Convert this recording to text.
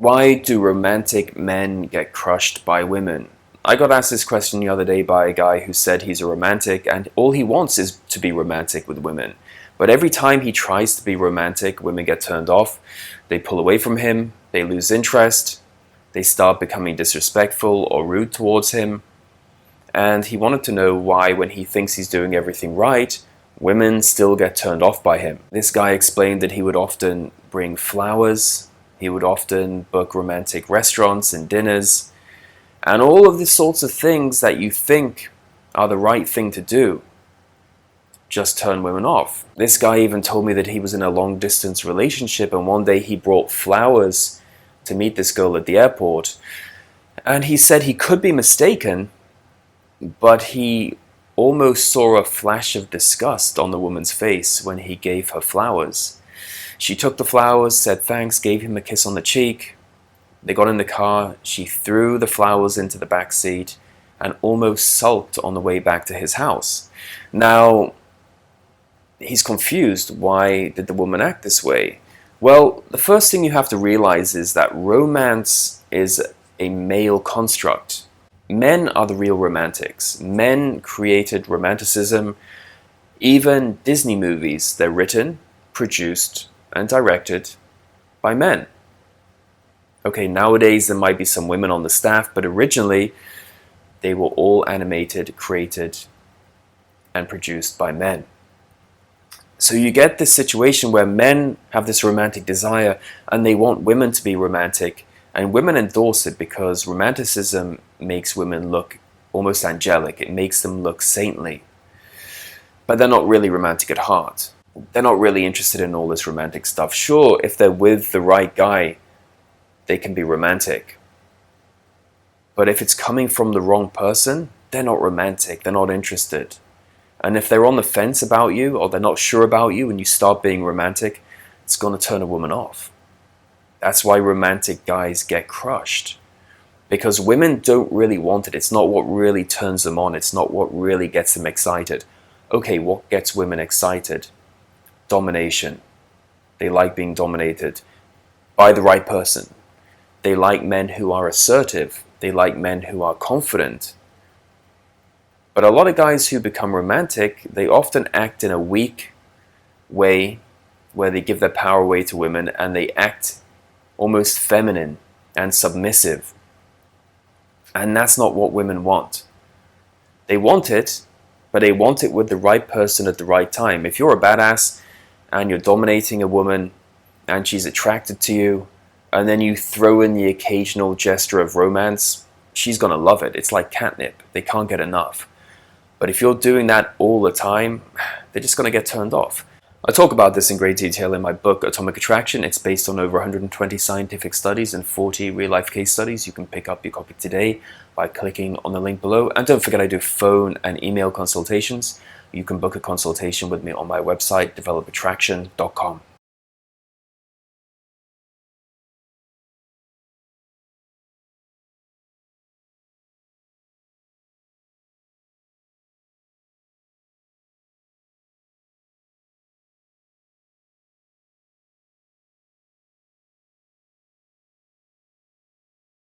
Why do romantic men get crushed by women? I got asked this question the other day by a guy who said he's a romantic and all he wants is to be romantic with women. But every time he tries to be romantic, women get turned off, they pull away from him, they lose interest, they start becoming disrespectful or rude towards him. And he wanted to know why, when he thinks he's doing everything right, women still get turned off by him. This guy explained that he would often bring flowers, he would often book romantic restaurants and dinners, and all of these sorts of things that you think are the right thing to do just turn women off. This guy even told me that he was in a long distance relationship and one day he brought flowers to meet this girl at the airport. And he said he could be mistaken, but he almost saw a flash of disgust on the woman's face when he gave her flowers. She took the flowers, said thanks, gave him a kiss on the cheek. They got in the car, she threw the flowers into the back seat and almost sulked on the way back to his house. Now, he's confused. Why did the woman act this way? Well, the first thing you have to realize is that romance is a male construct. Men are the real romantics. Men created romanticism. Even Disney movies, they're written, produced, and directed by men. Okay, nowadays there might be some women on the staff, but originally they were all animated, created, and produced by men. So you get this situation where men have this romantic desire and they want women to be romantic, and women endorse it because romanticism makes women look almost angelic. It makes them look saintly. But they're not really romantic at heart. They're not really interested in all this romantic stuff. Sure, if they're with the right guy, they can be romantic. But if it's coming from the wrong person, they're not romantic. They're not interested. And if they're on the fence about you or they're not sure about you and you start being romantic, it's going to turn a woman off. That's why romantic guys get crushed. Because women don't really want it. It's not what really turns them on. It's not what really gets them excited. Okay, what gets women excited? Domination. They like being dominated by the right person. They like men who are assertive. They like men who are confident. But a lot of guys who become romantic, they often act in a weak way where they give their power away to women and they act almost feminine and submissive. And that's not what women want. They want it, but they want it with the right person at the right time. If you're a badass and you're dominating a woman and she's attracted to you, and then you throw in the occasional gesture of romance, she's going to love it. It's like catnip. They can't get enough. But if you're doing that all the time, they're just going to get turned off. I talk about this in great detail in my book, Atomic Attraction. It's based on over 120 scientific studies and 40 real-life case studies. You can pick up your copy today by clicking on the link below. And don't forget, I do phone and email consultations. You can book a consultation with me on my website, develofattraction.com.